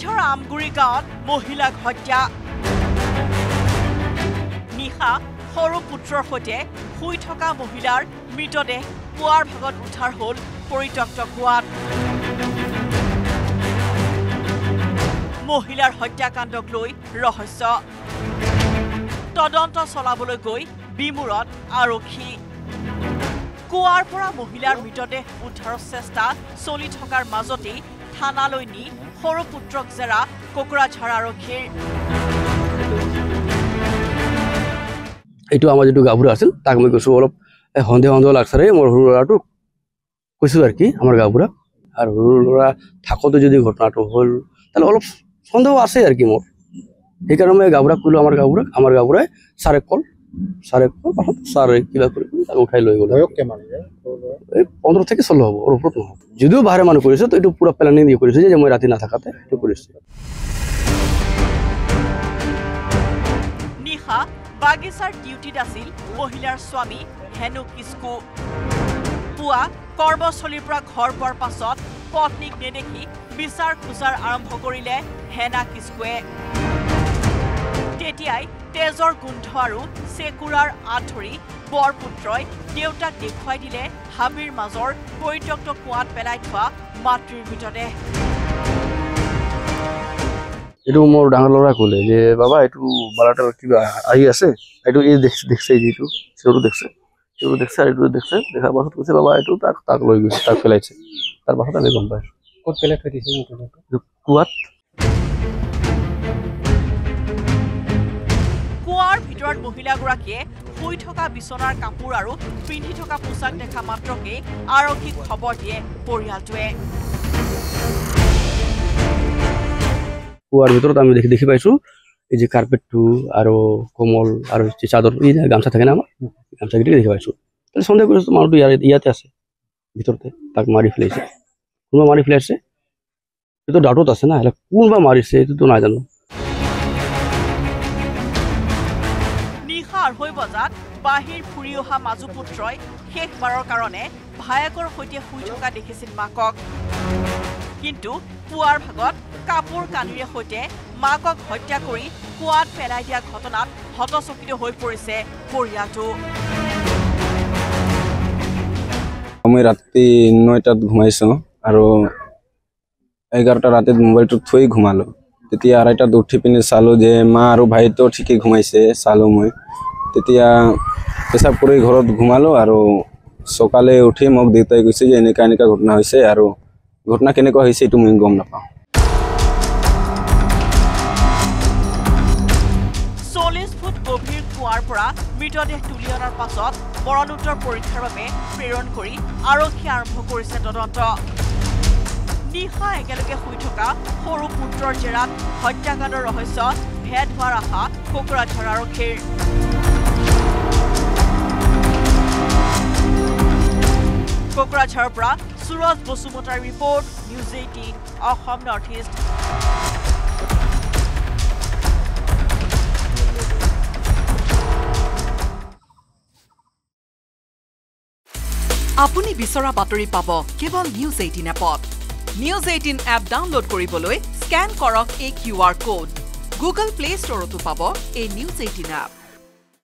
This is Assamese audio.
কোকৰাঝাৰ আমগুৰি গাঁৱত মহিলাক হত্যা নিশা সৰু পুত্ৰৰ সৈতে শুই থকা মহিলাৰ মৃতদেহ পুৱাৰ ভাগত উদ্ধাৰ হ'ল পৰিত্যক্ত কুঁৱাত মহিলাৰ হত্যাকাণ্ডক লৈ ৰহস্য তদন্ত চলাবলৈ গৈ বিমূৰত আৰক্ষী কুঁৱাৰ পৰা মহিলাৰ মৃতদেহ উদ্ধাৰৰ চেষ্টা চলি থকাৰ মাজতেই থানালৈ নি সৰু পুত্ৰক জেৰা কোকৰাঝাৰ আৰক্ষীৰ এইটো আমাৰ যেটো গাঁওবুঢ়া আছিল তাক মই কৈছো অলপ সন্দেহ লাগছাৰে মোৰ সৰু ল'ৰাটোক কৈছো আৰু কি আমাৰ গাঁওবুঢ়া আৰু সৰু ল'ৰা থাকোতে যদি ঘটনাটো হ'ল তাহলে অলপ সন্দেহ আছে আৰু কি মোৰ সেইকাৰণে মই গাঁওবুঢ়াক ক'লো আমাৰ গাঁওবুঢ়াই ছাৰে কিবা কৰি তাক উঠাই লৈ গ'ল 15 থেকে 16 হ'ব ওর উপর নহব যদিও বাহিৰে মানুহ কৰিছে তো এইটো পুৰা প্লেনিং দি কৰিছে যে মই ৰাতি নাথাকাতে এইটো কৰিছে নিশা বাগিচাৰ ডিউটিত আছিল মহিলাৰ স্বামী হেনু কিস্কু পুৱা কৰ্মস্থলীৰ পৰা ঘৰ পোৱাৰ পাছত পত্নীক নেদেখি বিচাৰ খোজাৰ আৰম্ভ কৰিলে হেনা কিস্কুৱে তেতিয়াই তেজৰ গোন্ধ আৰু চেকুৰাৰ আঁতৰি বৰপুত্ৰই দেউতাক দেখুৱাই দিলে হাবিৰ মাজৰ পৰিত্যক্ত কুঁৱাত পেলাই থোৱা মাতৃৰ মৃতদেহ এইটো মোৰ ডাঙৰ ল'ৰা ক'লে যে বাবা এইটো বালাটা কিবা আহি আছে এইটো এই দেখছে যিটো সেইটো দেখছে দেখাৰ পাছত কৈছে বাবা এইটো তাক লৈ গৈছে তাক পেলাইছে তাৰ পাছত আমি গম পাইছো ক'ত পেলাই থৈ দিছে কুঁৱাত কুঁৱাৰ ভিতৰত মহিলাগৰাকীয়ে শুই থকা বিচনাৰ কাপোৰ আৰু পিন্ধি থকা পোছাক দেখা মাত্ৰকে আৰক্ষীক খবৰ দিয়ে পৰিয়ালটোৱে কুঁৱাৰ ভিতৰত আমি দেখি পাইছো এই যে কাৰ্পেটটো আৰু কমল আৰু চাদৰ এই গামছা থাকে না আমাৰ গামছাকেইটা দেখি পাইছো তাহলে সন্দেহ কৰিছো মানুহটো ইয়াতে আছে ভিতৰতে তাক মাৰি ফেলাইছে কোনোবা মাৰি ফেলাইছে এইটো ডাউটত আছে না কোনোবা মাৰিছে এইটোতো নাজানো নিশা 2:30 বজাত বাহিৰ ফুৰি অহা মাজু পুত্ৰই শেষবাৰৰ কাৰণে ভায়েকৰ সৈতে শুই থকা দেখিছিল মাকক কিন্তু পুৱাৰ ভাগত কাপোৰ কানিৰে সৈতে মাকক হত্যা কৰি কুঁৱাত পেলাই দিয়া ঘটনাত হতচকিত হৈ পৰিছে পৰিয়ালটো মই ৰাতি 9টাত ঘুমাইছো আৰু 11টা ৰাতিত মোবাইলটো থৈ ঘুমালো তেতিয়া 2টাত উঠি পিনে চালো যে মা আৰু ভাইটো ঠিকই ঘুমাইছে চালো মই তেতিয়া পেছাব কৰি ঘৰত ঘুমালো আৰু সকালে উঠি মোক দেউতাই কৈছে যে এনেকা ঘটনা হৈছে আৰু ঘটনা কেনেকুৱা হৈছে এইটো মই গম নাপাওঁ 40 ফুট গভীৰ কুঁৱাৰ পৰা মৃতদেহ তুলি অনাৰ পাছত মৰণোত্তৰ পৰীক্ষাৰ বাবে প্ৰেৰণ কৰি আৰক্ষী আৰম্ভ কৰিছে তদন্ত নিশা একেলগে শুই থকা সৰু পুত্ৰৰ জেৰাত হত্যাকাণ্ডৰ ৰহস্য ভেদ হোৱাৰ আশা কোকৰাঝাৰ আৰক্ষীৰ কোকৰাঝাৰৰ পৰা সুৰজ বসুমতাৰ report News 18 Assam North East আপুনি বিচৰা বাতৰি পাব কেৱল নিউজ 18 এপত নিউজ 18 এপ ডাউনলোড কৰিবলৈ স্ক্যান কৰক এই QR কোড গুগল প্লে ষ্টৰতো পাব এই নিউজ 18 এপ